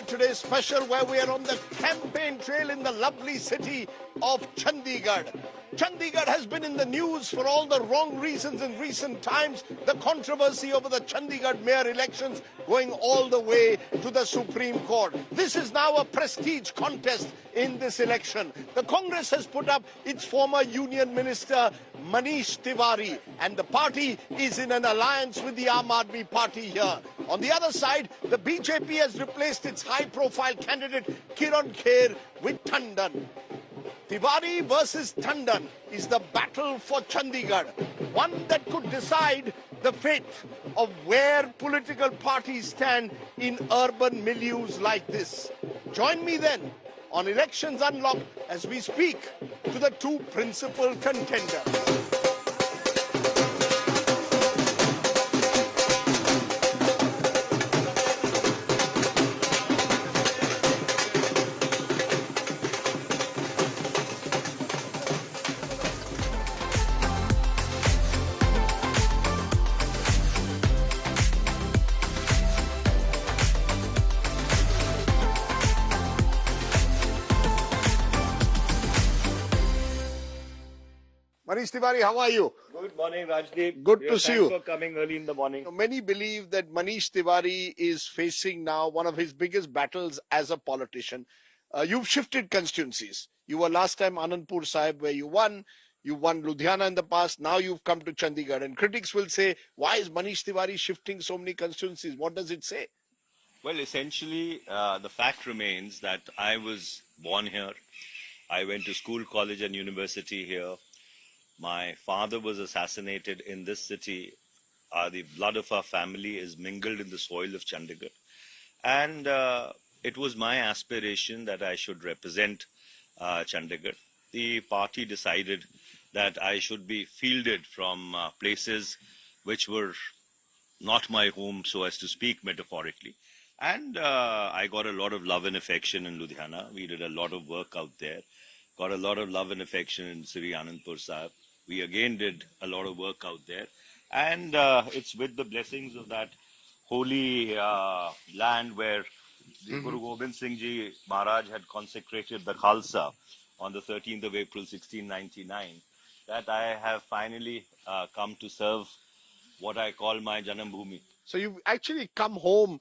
Today special where we are on the campaign trail in the lovely city of Chandigarh. Chandigarh has been in the news for all the wrong reasons in recent times. The controversy over the Chandigarh mayor elections going all the way to the Supreme Court. This is now a prestige contest in this election. The Congress has put up its former Union Minister Manish Tiwari, and the party is in an alliance with the Aam Aadmi Party here. On the other side, the BJP has replaced its high-profile candidate Kiran Kher with Tandon. Tiwari versus Tandon is the battle for Chandigarh, one that could decide the fate of where political parties stand in urban milieus like this. Join me then on Elections Unlocked as we speak to the two principal contenders. Manish Tiwari, how are you? Good morning, Rajdeep. Good to see you. Thanks for coming early in the morning. Many believe that Manish Tiwari is facing now one of his biggest battles as a politician. You've shifted constituencies. You were last time Anandpur Sahib where you won. You won Ludhiana in the past. Now you've come to Chandigarh. And critics will say, why is Manish Tiwari shifting so many constituencies? What does it say? Well, essentially, the fact remains that I was born here. I went to school, college and university here. My father was assassinated in this city. The blood of our family is mingled in the soil of Chandigarh. And it was my aspiration that I should represent Chandigarh. The party decided that I should be fielded from places which were not my home, so as to speak metaphorically. And I got a lot of love and affection in Ludhiana. We did a lot of work out there. Got a lot of love and affection in Sri Anandpur Sahib. We again did a lot of work out there. And it's with the blessings of that holy land where Guru Gobind Singh Ji Maharaj had consecrated the Khalsa on the 13th of April 1699 that I have finally come to serve what I call my Janam Bhumi. So you've actually come home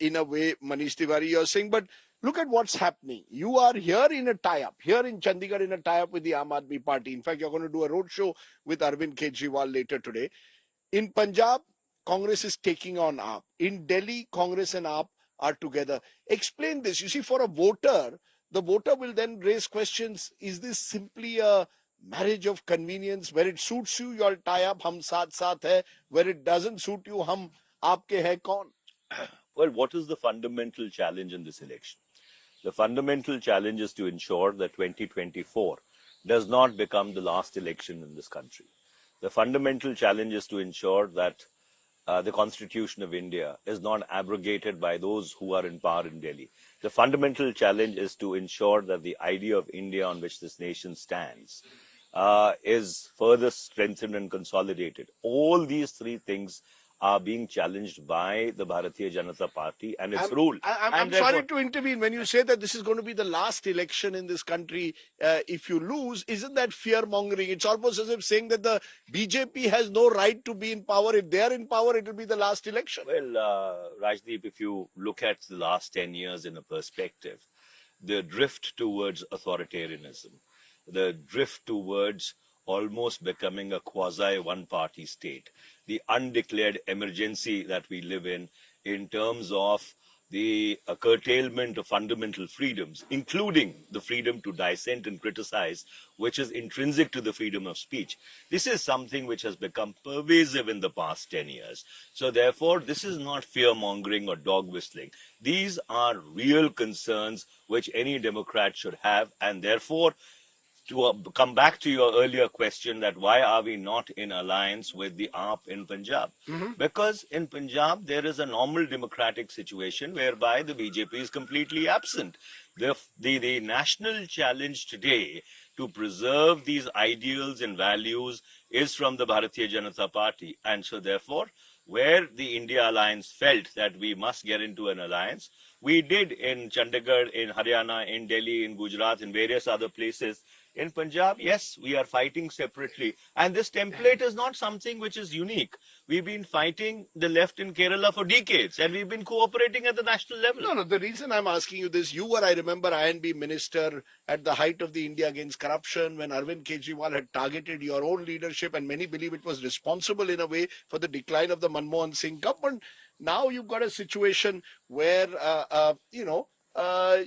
in a way, Manish Tiwari, you're saying, but look at what's happening. You are here in a tie-up, here in Chandigarh in a tie-up with the Aam Aadmi Party. In fact, you're going to do a roadshow with Arvind Kejriwal later today. In Punjab, Congress is taking on AAP. In Delhi, Congress and AAP are together. Explain this. You see, for a voter, the voter will then raise questions. Is this simply a marriage of convenience? Where it suits you, you'll tie up, hum saath saath hai. Where it doesn't suit you, hum aapke hai kaun? Well, what is the fundamental challenge in this election? The fundamental challenge is to ensure that 2024 does not become the last election in this country. The fundamental challenge is to ensure that the Constitution of India is not abrogated by those who are in power in Delhi. The fundamental challenge is to ensure that the idea of India on which this nation stands is further strengthened and consolidated. All these three things are being challenged by the Bharatiya Janata Party and its rule. I'm sorry to intervene. When you say that this is going to be the last election in this country, if you lose, isn't that fear-mongering? It's almost as if saying that the BJP has no right to be in power. If they're in power, it will be the last election. Well, Rajdeep, if you look at the last 10 years in a perspective, the drift towards authoritarianism, the drift towards almost becoming a quasi-one-party state, the undeclared emergency that we live in terms of the curtailment of fundamental freedoms, including the freedom to dissent and criticize, which is intrinsic to the freedom of speech. This is something which has become pervasive in the past 10 years. So therefore, this is not fear-mongering or dog whistling. These are real concerns which any Democrat should have, and therefore, to come back to your earlier question that why are we not in alliance with the AAP in Punjab? Because in Punjab, there is a normal democratic situation whereby the BJP is completely absent. The national challenge today to preserve these ideals and values is from the Bharatiya Janata Party. And so therefore, where the India Alliance felt that we must get into an alliance, We did in Chandigarh, in Haryana, in Delhi, in Gujarat, in various other places. In Punjab, yes, we are fighting separately. And this template is not something which is unique. We've been fighting the left in Kerala for decades, and we've been cooperating at the national level. No, no. The reason I'm asking you this, you were, I remember, INB minister at the height of the India Against Corruption when Arvind Kejriwal had targeted your own leadership, and many believe it was responsible in a way for the decline of the Manmohan Singh government. Now you've got a situation where,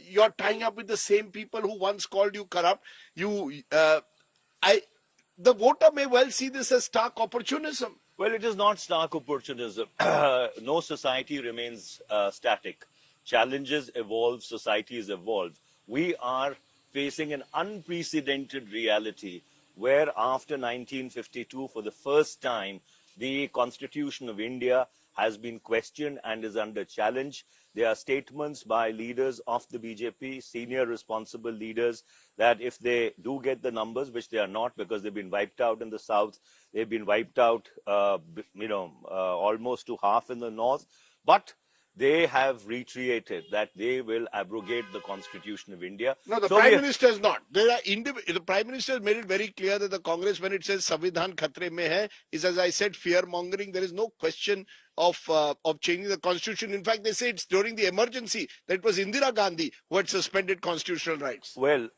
you're tying up with the same people who once called you corrupt. I, the voter may well see this as stark opportunism. Well, it is not stark opportunism. No society remains static. Challenges evolve, societies evolve. We are facing an unprecedented reality where after 1952, for the first time, the Constitution of India has been questioned and is under challenge. There are statements by leaders of the BJP, senior responsible leaders, that if they do get the numbers, which they are not because they've been wiped out in the south, they've been wiped out, almost to half in the north, but they have reiterated that they will abrogate the Constitution of India. No, the Prime Minister is not. The Prime Minister has made it very clear that the Congress, when it says Samvidhan Khatre mein hai, is, as I said, fear mongering. There is no question of changing the Constitution. In fact, they say it's during the emergency that it was Indira Gandhi who had suspended constitutional rights. Well,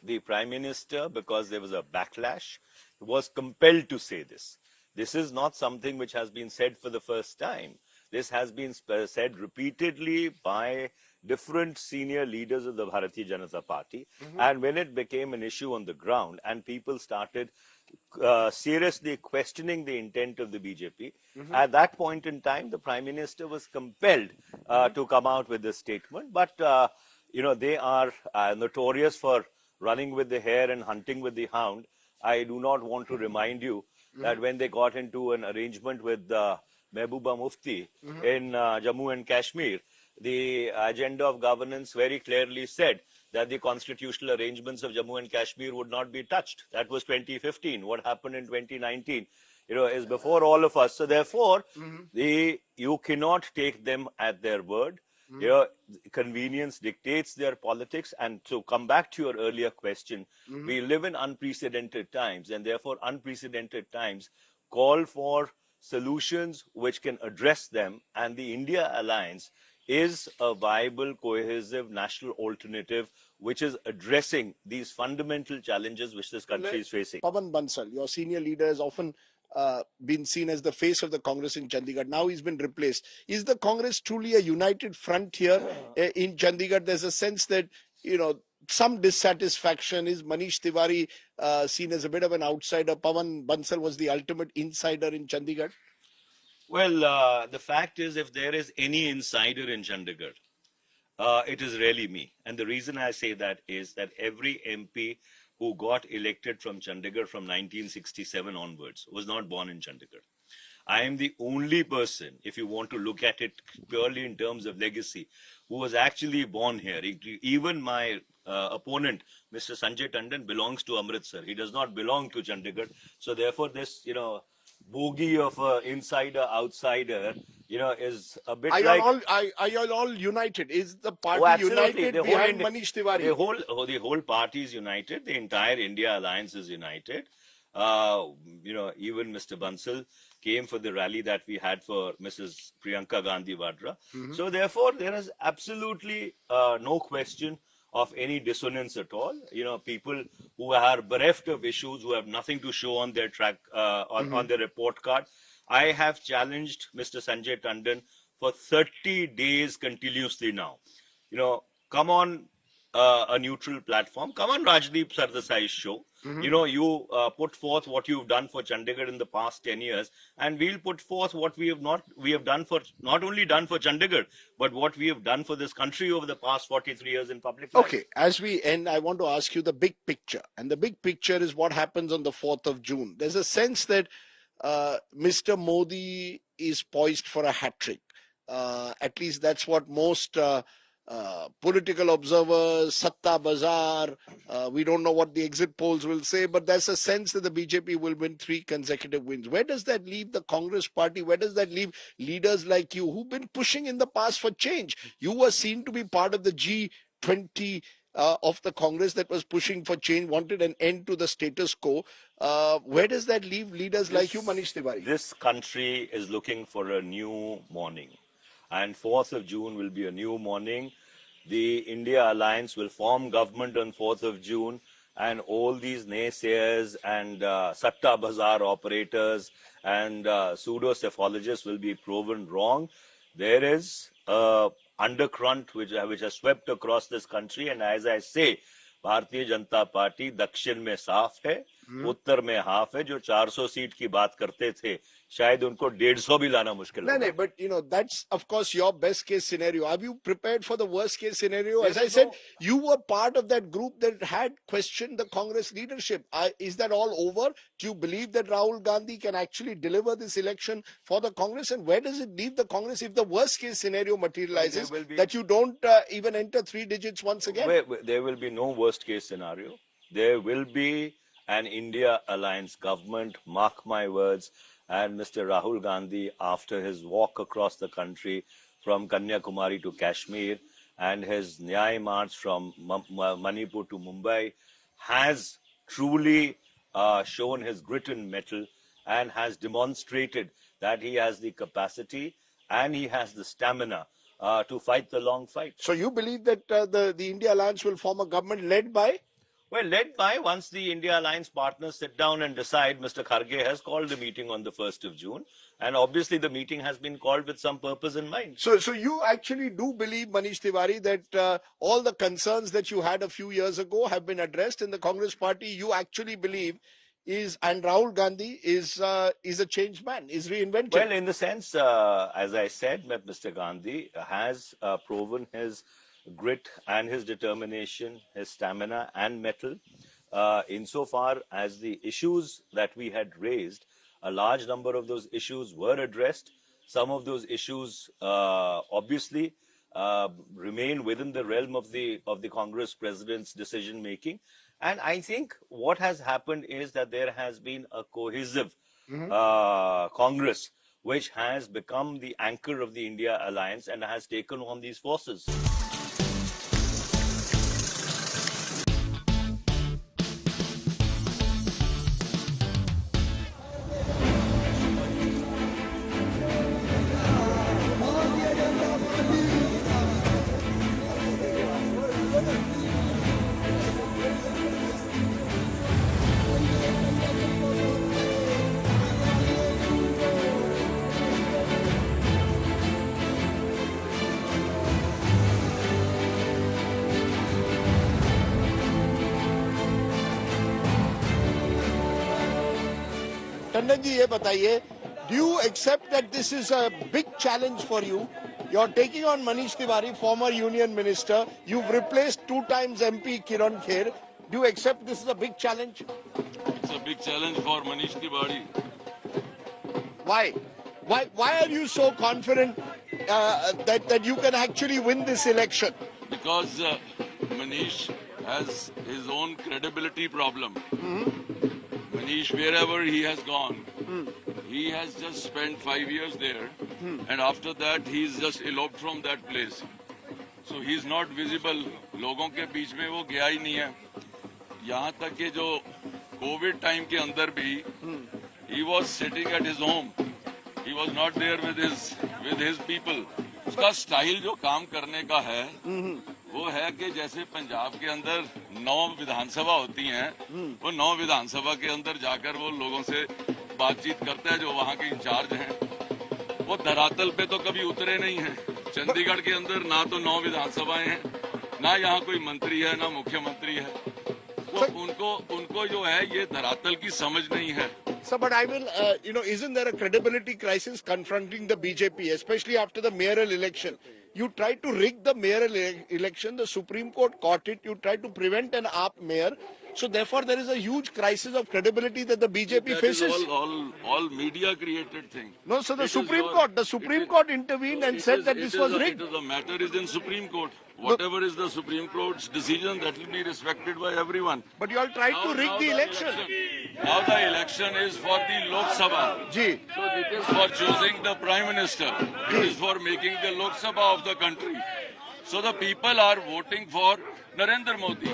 the Prime Minister, because there was a backlash, was compelled to say this. This is not something which has been said for the first time. This has been said repeatedly by different senior leaders of the Bharatiya Janata Party. And when it became an issue on the ground and people started seriously questioning the intent of the BJP, at that point in time, the Prime Minister was compelled to come out with this statement. But, they are notorious for running with the hare and hunting with the hound. I do not want to remind you that when they got into an arrangement with Mehbooba Mufti in Jammu and Kashmir, the agenda of governance very clearly said that the constitutional arrangements of Jammu and Kashmir would not be touched. That was 2015. What happened in 2019, is before all of us. So therefore, you cannot take them at their word. Convenience dictates their politics. And to come back to your earlier question, we live in unprecedented times, and therefore unprecedented times call for solutions which can address them. And the India Alliance is a viable, cohesive national alternative which is addressing these fundamental challenges which this country is facing. Pawan Bansal, your senior leader, has often been seen as the face of the Congress in Chandigarh. Now he's been replaced. Is the Congress truly a united front here in Chandigarh? There's a sense that, some dissatisfaction. Is Manish Tiwari seen as a bit of an outsider? Pawan Bansal was the ultimate insider in Chandigarh. Well, the fact is, if there is any insider in Chandigarh, it is really me. And the reason I say that is that every MP who got elected from Chandigarh from 1967 onwards was not born in Chandigarh. I am the only person, if you want to look at it purely in terms of legacy, who was actually born here. Even my opponent, Mr. Sanjay Tandon, belongs to Amritsar. He does not belong to Chandigarh. So therefore, this, bogey of insider, outsider, is a bit are like... Are you all united? Is the party united behind Manish Tiwari? The whole party is united. The entire India Alliance is united. Even Mr. Bansal came for the rally that we had for Mrs. Priyanka Gandhi Vadra. So therefore, there is absolutely no question of any dissonance at all. People who are bereft of issues, who have nothing to show on their on their report card. I have challenged Mr. Sanjay Tandon for 30 days continuously now. Come on a neutral platform. Come on Rajdeep Sardesai's show. You put forth what you've done for Chandigarh in the past 10 years, and we'll put forth what we have done for, not only done for Chandigarh, but what we have done for this country over the past 43 years in public life. Okay, as we end, I want to ask you the big picture. And the big picture is what happens on the 4th of June. There's a sense that Mr. Modi is poised for a hat trick. At least that's what most political observers, Satta Bazaar. We don't know what the exit polls will say, but there's a sense that the BJP will win 3 consecutive wins. Where does that leave the Congress party? Where does that leave leaders like you who've been pushing in the past for change? You were seen to be part of the G20 of the Congress that was pushing for change, wanted an end to the status quo. Where does that leave leaders like you, Manish Tiwari? This country is looking for a new morning. And 4th of June will be a new morning. The India Alliance will form government on 4th of June, and all these naysayers and Satta Bazaar operators and pseudo-cephologists will be proven wrong. There is a undercurrent which has swept across this country, and as I say, Bharatiya Janata party दक्षिण में साफ है, उत्तर में half है. जो 400 seat की बात करते थे, शायद उनको 150 भी लाना मुश्किल है. No, but that's of course your best case scenario. Are you prepared for the worst case scenario? As I said, you were part of that group that had questioned the Congress leadership. Is that all over? Do you believe that Rahul Gandhi can actually deliver this election for the Congress? And where does it leave the Congress if the worst case scenario materializes, that you don't even enter 3 digits once again? There will be no worst case scenario. There will be an India Alliance government, mark my words. And Mr. Rahul Gandhi, after his walk across the country from Kanyakumari to Kashmir and his Nyay March from Manipur to Mumbai, has truly shown his grit and mettle and has demonstrated that he has the capacity and he has the stamina to fight the long fight. So you believe that the India Alliance will form a government led by? Well, led by, once the India Alliance partners sit down and decide. Mr. Kharge has called the meeting on the 1st of June. And obviously the meeting has been called with some purpose in mind. So you actually do believe, Manish Tiwari, that all the concerns that you had a few years ago have been addressed in the Congress party. You actually believe and Rahul Gandhi is a changed man, is reinvented. Well, in the sense, as I said, that Mr. Gandhi has proven his grit and his determination, his stamina and mettle, insofar as the issues that we had raised, a large number of those issues were addressed. Some of those issues obviously remain within the realm of the Congress president's decision making. And I think what has happened is that there has been a cohesive Congress which has become the anchor of the India Alliance and has taken on these forces. Tandon ji, ye bataiye, do you accept that this is a big challenge for you? You're taking on Manish Tiwari, former union minister. You've replaced 2 times MP Kiran Kher. Do you accept this is a big challenge? It's a big challenge for Manish Tiwari. Why? Why are you so confident that you can actually win this election? Because Manish has his own credibility problem. Manish, wherever he has gone, he has just spent 5 years there, and after that he's just eloped from that place. So he's not visible. लोगों के बीच में वो गया ही नहीं है. यहाँ तक कि जो COVID time के अंदर भी, he was sitting at his home. He was not there with his people. उसका स्टाइल जो काम करने का है, वो है कि जैसे पंजाब के अंदर 9 विधानसभा होती हैं, वो 9 विधानसभा के अंदर जाकर वो लोगों से बातचीत करता है जो वहाँ के इंचार्ज हैं. वो धरातल पे तो कभी उतरे नहीं हैं. चंडीगढ़ के अंदर ना तो 9 विधानसभाएं हैं, ना यहाँ कोई मंत्री है, ना मुख्यमंत्री है. तो उनको जो है ये धरातल की समझ नहीं है. So, but I will, isn't there a credibility crisis confronting the BJP, especially after the mayoral election? You tried to rig the mayoral election, the Supreme Court caught it, you tried to prevent an AAP mayor. So therefore there is a huge crisis of credibility that the BJP faces. Is all media created thing. No, so the Supreme Court intervened and said that this was rigged. The matter is in Supreme Court. Whatever is the Supreme Court's decision, that will be respected by everyone. But you all tried to rig the election. Now the election is for the Lok Sabha. Ji. So it is for choosing the Prime Minister. It is for making the Lok Sabha of the country. So the people are voting for Narendra Modi.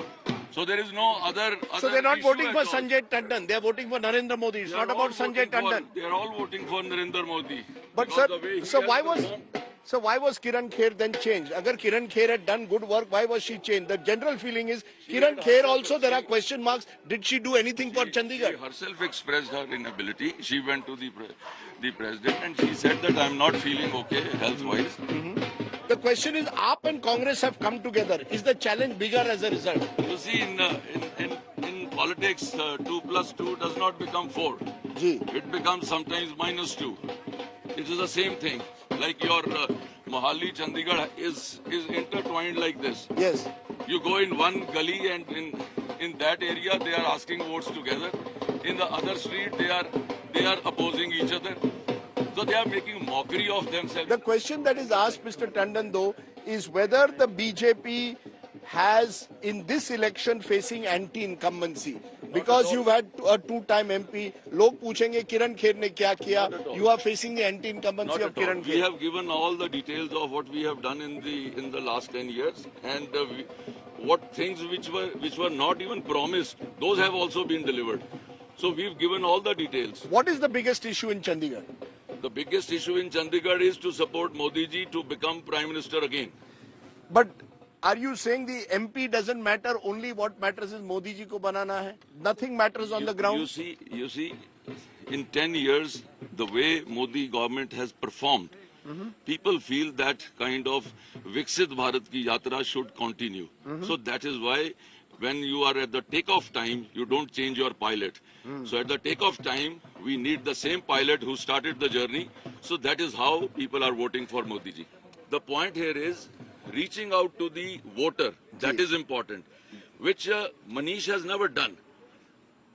So there is no other So they're not issue voting at for all. Sanjay Tandon. They're voting for Narendra Modi. It's They not are about all Sanjay voting Tandon. They are all voting for Narendra Modi. But Because sir, the way he so has why was performed- Kiran Kher then changed? Agar Kiran Kher had done good work, why was she changed? The general feeling is Kiran Kher also, there are question marks. Did she do anything for She Chandigarh? herself expressed her inability. She went to the president and she said that I'm not feeling okay health-wise. The question is, AAP and Congress have come together. Is the challenge bigger as a result? You see, in politics, 2 plus 2 does not become 4. Ji. It becomes sometimes -2. It is the same thing. Like your Mohali, Chandigarh is intertwined like this. Yes. You go in one gully and in that area they are asking votes together. In the other street they are opposing each other. So they are making mockery of themselves. The question that is asked, Mr. Tandon, though, is whether the BJP has, in this election, facing anti-incumbency. Because you've had a two-time MP, log पूछेंगे Kiran Kher ने क्या किया? You are facing the anti-incumbency Not of at all. Kiran We Kher. have given all the details of what we have done in the last 10 years, and what things which were not even promised, those have also been delivered. So we've given all the details. What is the biggest issue in Chandigarh? The biggest issue in Chandigarh is to support Modi ji to become Prime Minister again. But are you saying the MP doesn't matter? Only what matters is Modi ji ko banana hai? Nothing matters on the ground? You see, in 10 years, the way Modi government has performed, people feel that kind of Viksit Bharat ki yatra should continue. So that is why when you are at the takeoff time, you don't change your pilot. So at the takeoff time, we need the same pilot who started the journey. So that is how people are voting for Modi ji. The point here is reaching out to the voter. That is important, which Manish has never done.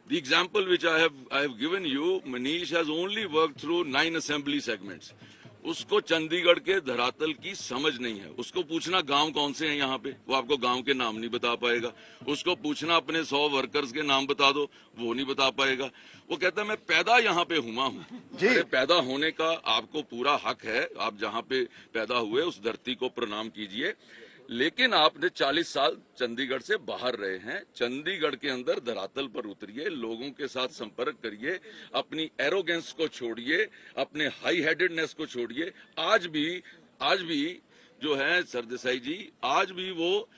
The example which I have given you, Manish has only worked through 9 assembly segments. उसको चंडीगढ़ के धरातल की समझ नहीं है. उसको पूछना गांव कौन से हैं यहाँ पे, वो आपको गांव के नाम नहीं बता पाएगा. उसको पूछना अपने 100 वर्कर्स के नाम बता दो, वो नहीं बता पाएगा. वो कहता है मैं पैदा यहाँ पे हुआ हूँ. अरे पैदा होने का आपको पूरा हक है. आप जहाँ पे पैदा हुए उस धरती को प्रणाम कीजिए. लेकिन आपने 40 साल चंडीगढ़ से बाहर रहे हैं. चंडीगढ़ के अंदर धरातल पर उतरिए, लोगों के साथ संपर्क करिए, अपनी एरोगेंस को छोड़िए, अपने हाई हेडेडनेस को छोड़िए. आज भी जो है सरदेसाई जी, आज भी वो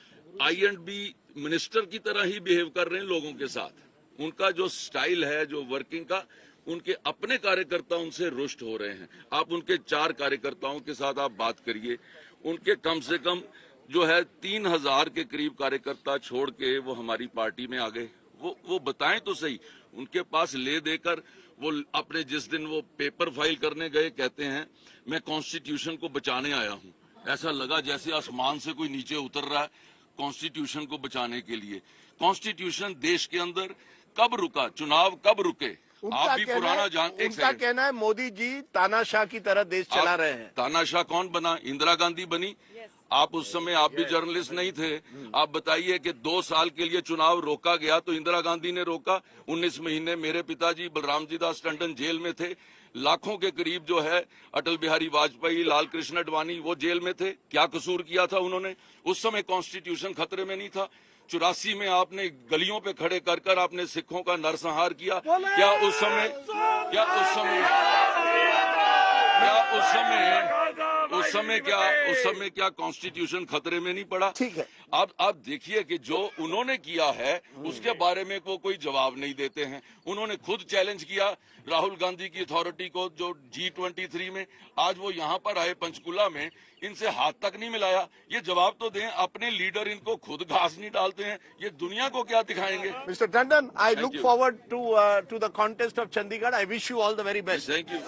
I&B मिनिस्टर की तरह ही बिहेव कर रहे हैं लोगों के साथ. उनका जो स्टाइल है, जो वर्किंग का, उनके अपने कार्यकर्ता उनसे रुष्ट हो रहे हैं. आप उनके 4 कार्यकर्ताओं के साथ आप बात करिए. उनके कम से कम जो है 3000 के करीब कार्यकर्ता छोड़ के वो हमारी पार्टी में आ गए. वो बताएं तो सही. उनके पास ले देकर वो अपने जिस दिन वो पेपर फाइल करने गए, कहते हैं मैं कॉन्स्टिट्यूशन को बचाने आया हूं. ऐसा लगा जैसे आसमान से कोई नीचे उतर रहा है कॉन्स्टिट्यूशन को बचाने के लिए. कॉन्स्टिट्यूशन देश के अंदर कब रुका, चुनाव कब रुके, आप भी पुराना उनका कहना है मोदी जी तानाशाह की तरह देश चला रहे हैं. तानाशाह कौन बना? इंदिरा गांधी बनी. आप उस समय आप भी जर्नलिस्ट नहीं थे. आप बताइए कि 2 साल के लिए चुनाव रोका गया तो इंदिरा गांधी ने रोका. 19 महीने मेरे पिताजी बलराम जी दास टंडन जेल में थे. लाखों के करीब जो है अटल बिहारी वाजपेयी, लाल कृष्ण अडवाणी वो जेल में थे. क्या कसूर किया था उन्होंने? उस समय कॉन्स्टिट्यूशन खतरे में नहीं था. 84 में आपने गलियों पे खड़े कर आपने सिखों का नरसंहार किया. क्या उस समय क्या कॉन्स्टिट्यूशन खतरे में नहीं पड़ा? ठीक है. आप देखिए कि जो उन्होंने किया है उसके बारे में वो कोई जवाब नहीं देते हैं. उन्होंने खुद चैलेंज किया राहुल गांधी की अथॉरिटी को जो G23 में. आज वो यहाँ पर आए पंचकुला में, इनसे हाथ तक नहीं मिलाया. ये जवाब तो दें. अपने लीडर इनको खुद घास नहीं डालते हैं. ये दुनिया को क्या दिखाएंगे? Mr. Tandon, I look you. forward to the contest of Chandigarh. I wish you all the very best. Thank you.